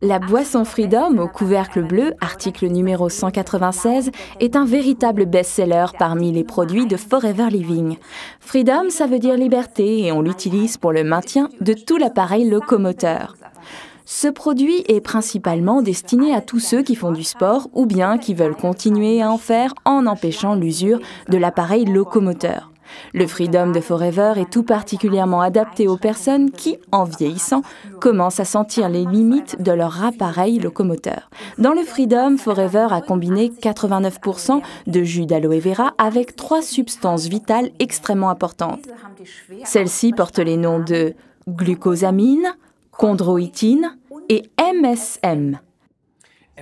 La boisson Freedom au couvercle bleu, article numéro 196, est un véritable best-seller parmi les produits de Forever Living. Freedom, ça veut dire liberté et on l'utilise pour le maintien de tout l'appareil locomoteur. Ce produit est principalement destiné à tous ceux qui font du sport ou bien qui veulent continuer à en faire en empêchant l'usure de l'appareil locomoteur. Le Freedom de Forever est tout particulièrement adapté aux personnes qui, en vieillissant, commencent à sentir les limites de leur appareil locomoteur. Dans le Freedom, Forever a combiné 89% de jus d'aloe vera avec 3 substances vitales extrêmement importantes. Celles-ci portent les noms de glucosamine, chondroïtine et MSM.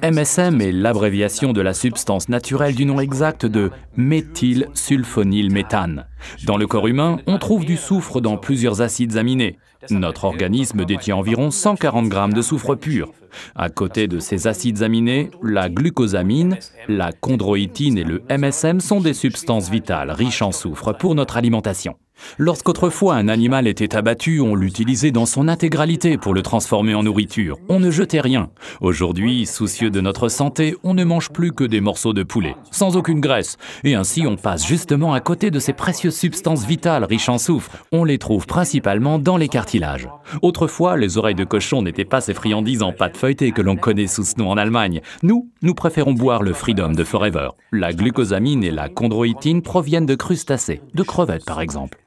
MSM est l'abréviation de la substance naturelle du nom exact de méthylsulfonylméthane. Dans le corps humain, on trouve du soufre dans plusieurs acides aminés. Notre organisme détient environ 140 grammes de soufre pur. À côté de ces acides aminés, la glucosamine, la chondroïtine et le MSM sont des substances vitales riches en soufre pour notre alimentation. Lorsqu'autrefois un animal était abattu, on l'utilisait dans son intégralité pour le transformer en nourriture. On ne jetait rien. Aujourd'hui, soucieux de notre santé, on ne mange plus que des morceaux de poulet, sans aucune graisse. Et ainsi, on passe justement à côté de ces précieuses substances vitales riches en soufre. On les trouve principalement dans les cartilages. Autrefois, les oreilles de cochon n'étaient pas ces friandises en pâte feuilletée que l'on connaît sous ce nom en Allemagne. Nous préférons boire le Freedom de Forever. La glucosamine et la chondroïtine proviennent de crustacés, de crevettes par exemple.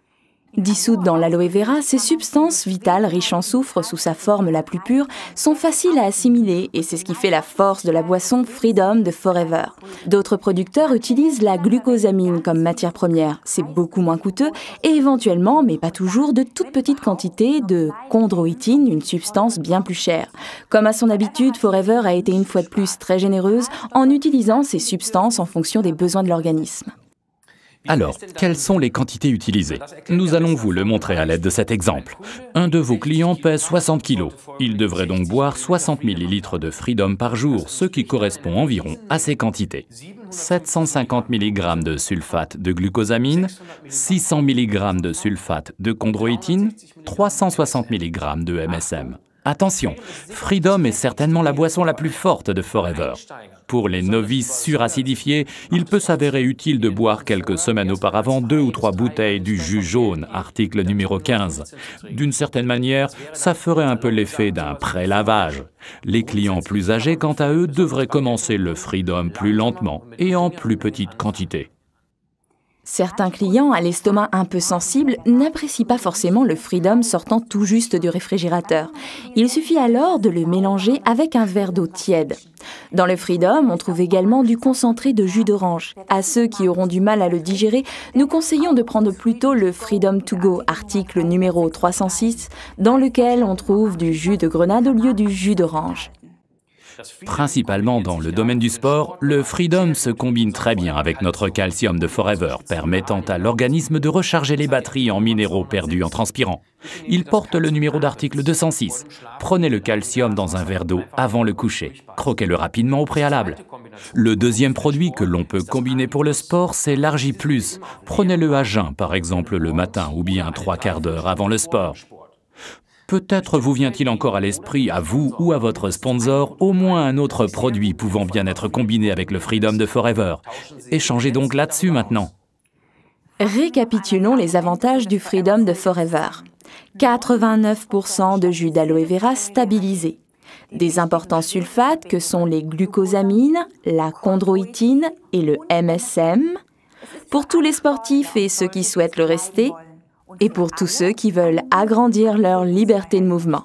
Dissoutes dans l'aloe vera, ces substances vitales riches en soufre sous sa forme la plus pure sont faciles à assimiler et c'est ce qui fait la force de la boisson Freedom de Forever. D'autres producteurs utilisent la glucosamine comme matière première. C'est beaucoup moins coûteux et éventuellement, mais pas toujours, de toutes petites quantités de chondroïtine, une substance bien plus chère. Comme à son habitude, Forever a été une fois de plus très généreuse en utilisant ces substances en fonction des besoins de l'organisme. Alors, quelles sont les quantités utilisées? Nous allons vous le montrer à l'aide de cet exemple. Un de vos clients pèse 60 kg. Il devrait donc boire 60 ml de Freedom par jour, ce qui correspond environ à ces quantités. 750 mg de sulfate de glucosamine, 600 mg de sulfate de chondroïtine, 360 mg de MSM. Attention, Freedom est certainement la boisson la plus forte de Forever. Pour les novices suracidifiés, il peut s'avérer utile de boire quelques semaines auparavant 2 ou 3 bouteilles du jus jaune, article numéro 15. D'une certaine manière, ça ferait un peu l'effet d'un pré-lavage. Les clients plus âgés, quant à eux, devraient commencer le Freedom plus lentement et en plus petite quantité. Certains clients à l'estomac un peu sensible n'apprécient pas forcément le Freedom sortant tout juste du réfrigérateur. Il suffit alors de le mélanger avec un verre d'eau tiède. Dans le Freedom, on trouve également du concentré de jus d'orange. À ceux qui auront du mal à le digérer, nous conseillons de prendre plutôt le Freedom to go, article numéro 306, dans lequel on trouve du jus de grenade au lieu du jus d'orange. Principalement dans le domaine du sport, le Freedom se combine très bien avec notre calcium de Forever, permettant à l'organisme de recharger les batteries en minéraux perdus en transpirant. Il porte le numéro d'article 206. Prenez le calcium dans un verre d'eau avant le coucher. Croquez-le rapidement au préalable. Le deuxième produit que l'on peut combiner pour le sport, c'est l'Argi+. Prenez-le à jeun, par exemple le matin ou bien 3/4 d'heure avant le sport. Peut-être vous vient-il encore à l'esprit, à vous ou à votre sponsor, au moins un autre produit pouvant bien être combiné avec le Freedom de Forever. Échangez donc là-dessus maintenant. Récapitulons les avantages du Freedom de Forever. 89% de jus d'aloe vera stabilisé. Des importants sulfates que sont les glucosamines, la chondroïtine et le MSM. Pour tous les sportifs et ceux qui souhaitent le rester. Et pour tous ceux qui veulent agrandir leur liberté de mouvement.